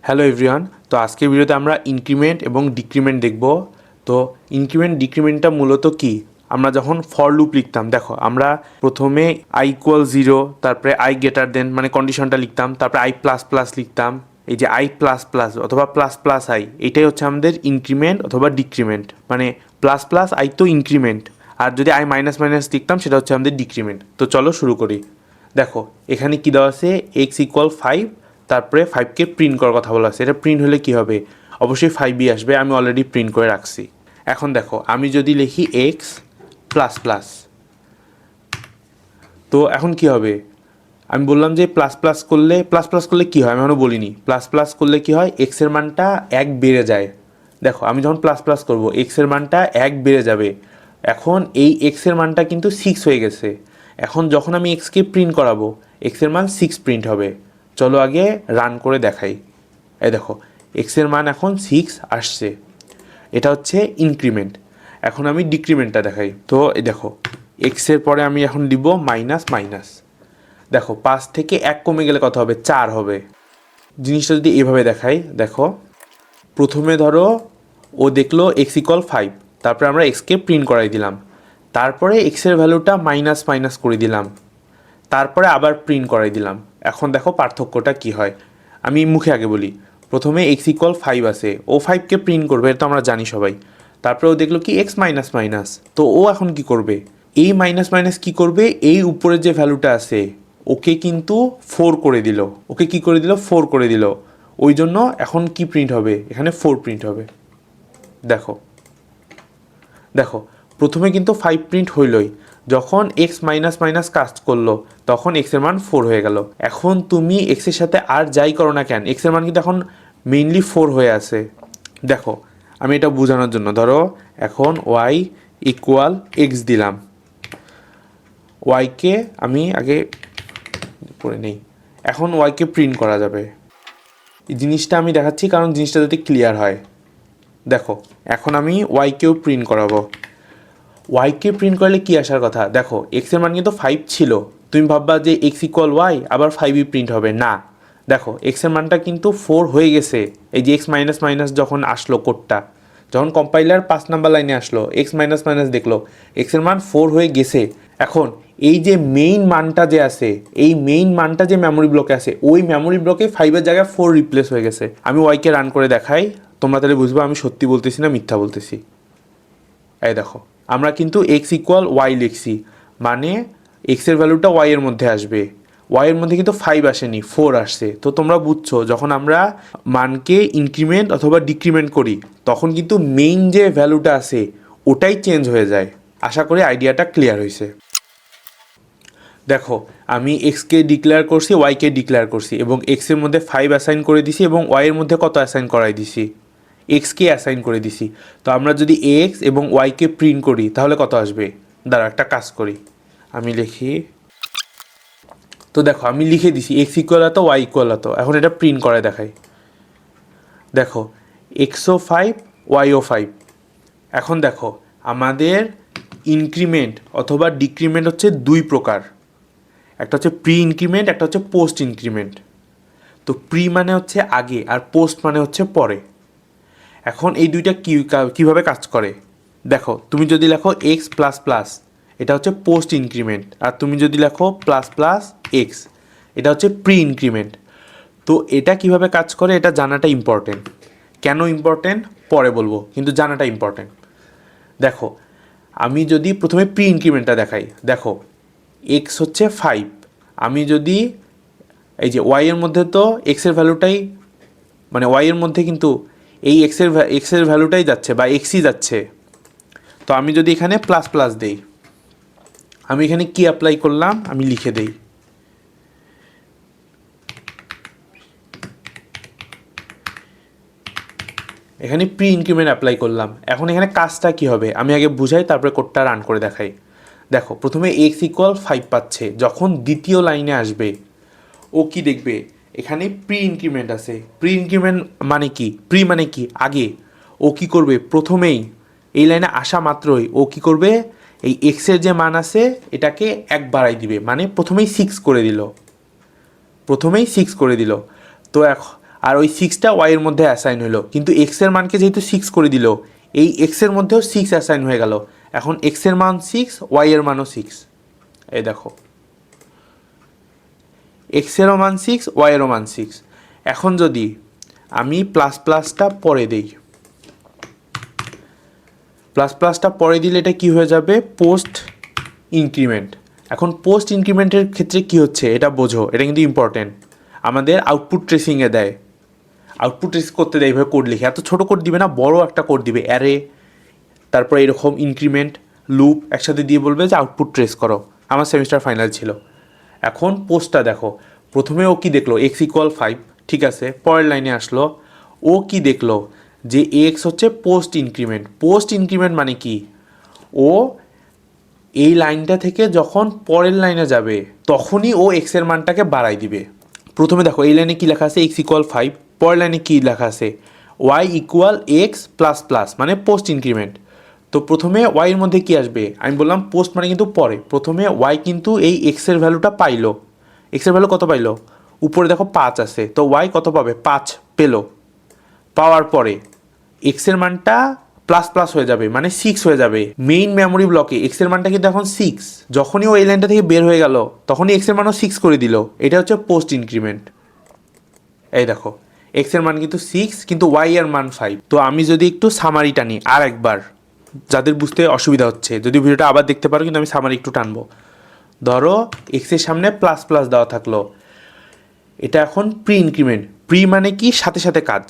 Hello everyone. তো আজকের ভিডিওতে আমরা ইনক্রিমেন্ট এবং ডিক্রিমেন্ট দেখব। তো ইনক্রিমেন্ট ডিক্রিমেন্টটা মূলত কি, আমরা যখন ফর লুপ লিখতাম, দেখো আমরা প্রথমে আই ইকুয়াল 0, তারপরে আই গ্রেটার দেন মানে কন্ডিশনটা লিখতাম, তারপরে আই প্লাস প্লাস লিখতাম। এই যে আই প্লাস প্লাস অথবা প্লাস প্লাস আই, এটাই হচ্ছে আমাদের ইনক্রিমেন্ট অথবা ডিক্রিমেন্ট। মানে প্লাস প্লাস আই তো ইনক্রিমেন্ট, আর যদি আই মাইনাস মাইনাস লিখতাম সেটা হচ্ছে আমাদের ডিক্রিমেন্ট। তো চলো শুরু করি। দেখো এখানে কী দেওয়া আছে, এক্স ইকুয়াল 5, তারপরে 5কে প্রিন্ট করার কথা বলা আছে। এটা প্রিন্ট হলে কি হবে, অবশ্যই 5ই আসবে, আমি অলরেডি প্রিন্ট করে রাখছি। এখন দেখো আমি যদি লিখি এক্স প্লাস প্লাস, তো এখন কি হবে, আমি বললাম যে প্লাস প্লাস করলে কী হয়, আমি এখনও বলিনি। প্লাস প্লাস করলে কি হয়, এক্সের মানটা 1 বেড়ে যায়। দেখো আমি যখন প্লাস প্লাস করবো এক্সের মানটা 1 বেড়ে যাবে। এখন এই এক্সের মানটা কিন্তু 6 হয়ে গেছে। এখন যখন আমি এক্সকে প্রিন্ট করাবো এক্সের মান 6 প্রিন্ট হবে। চলো আগে রান করে দেখাই। এই দেখো এক্সের মান এখন 6 আসছে, এটা হচ্ছে ইনক্রিমেন্ট। এখন আমি ডিক্রিমেন্টটা দেখাই। তো এই দেখো এক্সের পরে আমি এখন দিব মাইনাস মাইনাস। দেখো 5 থেকে 1 কমে গেলে কত হবে, 4 হবে। জিনিসটা যদি এভাবে দেখাই, দেখো প্রথমে ধরো ও দেখলো এক্স ইকুয়াল 5, তারপরে আমরা এক্সকে প্রিন্ট করাই দিলাম, তারপরে এক্সের ভ্যালুটা মাইনাস মাইনাস করে দিলাম, তারপরে আবার প্রিন্ট করাই দিলাম। এখন দেখো পার্থক্যটা কি হয়, আমি মুখে আগে বলি। প্রথমে এক্স ইকুয়াল 5 আছে, ও 5কে প্রিন্ট করবে, এটা তো আমরা জানি সবাই। তারপরে ও দেখলো কি এক্স মাইনাস মাইনাস, তো ও এখন কি করবে, এই মাইনাস মাইনাস কি করবে, এই উপরে যে ভ্যালুটা আছে ওকে কিন্তু 4 করে দিল, ওকে কি করে দিল, 4 করে দিল। ওই জন্য এখন কি প্রিন্ট হবে, এখানে 4 প্রিন্ট হবে। দেখো দেখো প্রথমে কিন্তু 5 প্রিন্ট হইলই, যখন এক্স মাইনাস মাইনাস কাজ করলো তখন এক্সের মান 4 হয়ে গেল। এখন তুমি এক্সের সাথে আর যাই করো না কেন, এক্সের মান কিন্তু এখন মেইনলি 4 হয়ে আছে। দেখো আমি এটা বোঝানোর জন্য, ধরো এখন ওয়াই ইকুয়াল এক্স দিলাম, ওয়াইকে আমি আগে করে নেই, এখন ওয়াইকে প্রিন্ট করা যাবে। এই জিনিসটা আমি দেখাচ্ছি কারণ জিনিসটা যাতে ক্লিয়ার হয়। দেখো এখন আমি ওয়াইকেও প্রিন্ট করাবো। ওয়াইকে প্রিন্ট করলে কি আসার কথা, দেখো এক্সের মান কিন্তু 5 ছিল, তুমি ভাববা যে এক্স ইকুয়াল ওয়াই আবার 5ই প্রিন্ট হবে, না। দেখো এক্সের মানটা কিন্তু 4 হয়ে গেছে। এই যে এক্স মাইনাস মাইনাস যখন আসলো কোডটা, যখন কম্পাইলার 5 নাম্বার লাইনে আসলো এক্স মাইনাস মাইনাস দেখলো এক্সের মান 4 হয়ে গেছে। এখন এই যে মেইন মানটা যে আছে, এই মেইন মানটা যে মেমোরি ব্লকে আছে, ওই মেমোরি ব্লকে 5-এর জায়গায় 4 রিপ্লেস হয়ে গেছে। আমি ওয়াইকে রান করে দেখাই, তোমরা তাহলে বুঝবে আমি সত্যি বলতেছি না মিথ্যা বলতেছি। এই দেখো আমরা কিন্তু এক্স ইকুয়াল ওয়াই লিখছি, মানে এক্সের ভ্যালুটা ওয়াইয়ের মধ্যে আসবে। ওয়াইয়ের মধ্যে কিন্তু 5 আসেনি, 4 আসছে। তো তোমরা বুঝছো যখন আমরা মানকে ইনক্রিমেন্ট অথবা ডিক্রিমেন্ট করি তখন কিন্তু মেইন যে ভ্যালুটা আছে ওটাই চেঞ্জ হয়ে যায়। আশা করি আইডিয়াটা ক্লিয়ার হয়েছে। দেখো আমি এক্সকে ডিক্লেয়ার করছি, ওয়াইকে ডিক্লেয়ার করছি, এবং এক্সের মধ্যে 5 অ্যাসাইন করে দিছি এবং ওয়াইয়ের মধ্যে কত অ্যাসাইন করাই দিছি, এক্সকে অ্যাসাইন করে দিছি। তো আমরা যদি এক্স এবং ওয়াইকে প্রিন্ট করি তাহলে কত আসবে, দাঁড়া একটা কাজ করি, আমি লিখি। তো দেখো আমি লিখে দিছি এক্স ইকুয়াল এত, ওয়াই ইকুয়াল এত। এখন এটা প্রিন্ট করে দেখাই। দেখো এক্সও 5, ওয়াইও 5। এখন দেখো আমাদের ইনক্রিমেন্ট অথবা ডিক্রিমেন্ট হচ্ছে দুই প্রকার, একটা হচ্ছে প্রি ইনক্রিমেন্ট, একটা হচ্ছে পোস্ট ইনক্রিমেন্ট। তো প্রি মানে হচ্ছে আগে আর পোস্ট মানে হচ্ছে পরে। এখন এই দুইটা কীভাবে কাজ করে, দেখো তুমি যদি লেখো এক্স প্লাস প্লাস, এটা হচ্ছে পোস্ট ইনক্রিমেন্ট, আর তুমি যদি লেখো প্লাস প্লাস এক্স, এটা হচ্ছে প্রি ইনক্রিমেন্ট। তো এটা কিভাবে কাজ করে এটা জানাটা ইম্পর্টেন্ট। কেন ইম্পর্টেন্ট পরে বলবো, কিন্তু জানাটা ইম্পর্টেন্ট। দেখো আমি যদি প্রথমে প্রি ইনক্রিমেন্টটা দেখাই, দেখো এক্স হচ্ছে 5, আমি যদি এই যে ওয়াইয়ের মধ্যে তো এক্সের ভ্যালুটাই, মানে ওয়াইয়ের মধ্যে কিন্তু এই এক্সের ভ্যালুটাই যাচ্ছে বা এক্সই যাচ্ছে। তো আমি যদি এখানে প্লাস প্লাস দেই, আমি এখানে কি অ্যাপ্লাই করলাম আমি লিখে দেই, এখানে প্রি ইনক্রিমেন্ট অ্যাপ্লাই করলাম। এখন এখানে কাজটা কি হবে আমি আগে বুঝাই, তারপরে কোডটা রান করে দেখাই। দেখো প্রথমে এক্স ইকুয়াল 5 পাচ্ছে, যখন দ্বিতীয় লাইনে আসবে ও কি দেখবে, এখানে প্রি ইনক্রিমেন্ট আছে। প্রি ইনক্রিমেন্ট মানে কি, প্রি মানে কি আগে। ও কি করবে, প্রথমেই এই লাইনে আসা মাত্রই ও কি করবে, এই এক্সের যে মান আছে এটাকে 1 বাড়াই দিবে, মানে প্রথমেই 6 করে দিল, প্রথমেই 6 করে দিল। তো আর ওই 6টা ওয়াই এর মধ্যে অ্যাসাইন হলো, কিন্তু এক্স এর মানকে যেহেতু 6 করে দিল, এই এক্স এর মধ্যেও 6 অ্যাসাইন হয়ে গেল। এখন এক্স এর মান 6, ওয়াই এর মানও 6। এই দেখো এক্স এরও মান 6, ওয়াই এরও মান 6। এখন যদি আমি প্লাস প্লাসটা পরে দিই, প্লাস প্লাসটা পরে দিলে এটা কি হয়ে যাবে, পোস্ট ইনক্রিমেন্ট। এখন পোস্ট ইনক্রিমেন্টের ক্ষেত্রে কি হচ্ছে এটা বোঝো, এটা কিন্তু ইম্পর্টেন্ট। আমাদের আউটপুট ট্রেসিংয়ে দেয়, আউটপুট ট্রেস করতে দেয় এইভাবে কোড লিখে। এত ছোটো কোড দিবে না, বড় একটা কোড দিবে, অ্যারে, তারপর এরকম ইনক্রিমেন্ট লুপ একসাথে দিয়ে বলবে যে আউটপুট ট্রেস করো। আমার সেমিস্টার ফাইনাল ছিল। এখন পোস্টটা দেখো, প্রথমে ও কি দেখলো, এক্স ইকুয়াল 5, ঠিক আছে। পরের লাইনে আসলো, ও কি দেখলো যে এক্স হচ্ছে পোস্ট ইনক্রিমেন্ট। পোস্ট ইনক্রিমেন্ট মানে কি, ও এই লাইনটা থেকে যখন পরের লাইনে যাবে তখনই ও এক্স এর মানটাকে বাড়াই দিবে। প্রথমে দেখো এই লাইনে কি লেখা আছে, এক্স ইকুয়াল 5, পরের লাইনে কি লেখা আছে, Y equal X plus plus, মানে পোস্ট ইনক্রিমেন্ট। তো প্রথমে ওয়াই এর মধ্যে কি আসবে, আমি বললাম পোস্ট মানে কিন্তু পরে। প্রথমে ওয়াই কিন্তু এই এক্স এর ভ্যালুটা পাইলো, এক্স এর ভ্যালু কত পাইলো, উপরে দেখো 5 আছে, তো ওয়াই কত পাবে, 5 পেলো। পাওয়ার পরে এক্স এর মানটা প্লাস প্লাস হয়ে যাবে, মানে 6 হয়ে যাবে। মেইন মেমোরি ব্লকে এক্স এর মানটা কিন্তু এখন 6, যখনই ও এই লাইনটা থেকে বের হয়ে গেল তখনই এক্স এর মানও 6 করে দিল। এটা হচ্ছে পোস্ট ইনক্রিমেন্ট। এই দেখো এক্স এর মান কিন্তু 6, কিন্তু ওয়াই এর মান 5। তো আমি যদি একটু সামারি টানি আর একবার, যাদের বুঝতে অসুবিধা হচ্ছে, যদি ভিডিওটা আবার দেখতে পারো, কিন্তু আমি সামারি একটু টানবো। ধরো এক্স এর সামনে প্লাস প্লাস দেওয়া থাকলো, এটা এখন প্রি ইনক্রিমেন্ট। প্রি মানে কি, সাথে সাথে কাজ।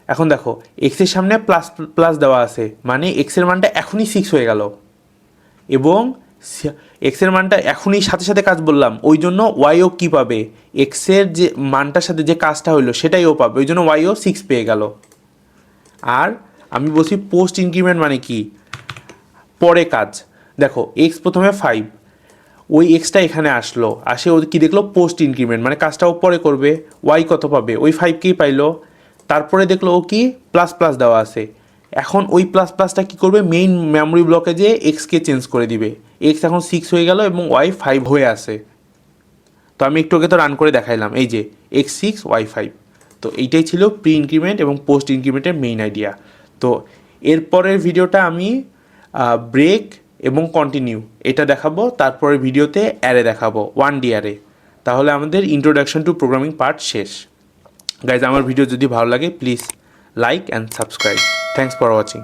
এখন দেখো এক্সের সামনে প্লাস প্লাস দেওয়া আছে, মানে এক্সের মানটা এখনই 6 হয়ে গেল, এবং এক্সের মানটা এখনই সাথে সাথে কাজ বললাম, ওই জন্য ওয়াইও কী পাবে, এক্সের যে মানটার সাথে যে কাজটা হইলো সেটাই ও পাবে, ওই জন্য ওয়াইও 6 পেয়ে গেল। আর আমি বলছি পোস্ট ইনক্রিমেন্ট মানে কি, পরে কাজ। দেখো এক্স প্রথমে 5, ওই এক্সটা এখানে আসলো, আসে ও কী দেখলো, পোস্ট ইনক্রিমেন্ট, মানে কাজটা ও পরে করবে। ওয়াই কত পাবে, ওই 5কেই পাইলো। তারপরে দেখলো ও কি প্লাস প্লাস দেওয়া আছে, এখন ওই প্লাস প্লাসটা কী করবে, মেইন মেমোরি ব্লকে যে এক্সকে চেঞ্জ করে দিবে। এক্স এখন 6 হয়ে গেল এবং ওয়াই 5 হয়ে আছে। তো আমি একটু আগে তো রান করে দেখাইলাম, এই যে এক্স 6, ওয়াই 5। তো এইটাই ছিল প্রি ইনক্রিমেন্ট এবং পোস্ট ইনক্রিমেন্টের মেইন আইডিয়া। তো এরপরের ভিডিওটা আমি ব্রেক এবং কন্টিনিউ এটা দেখাবো, তারপরের ভিডিওতে অ্যারে দেখাবো, 1D অ্যারে। তাহলে আমাদের ইন্ট্রোডাকশন টু প্রোগ্রামিং পার্ট শেষ। গাইজ, আমার ভিডিও যদি ভালো লাগে please like and subscribe. Thanks for watching.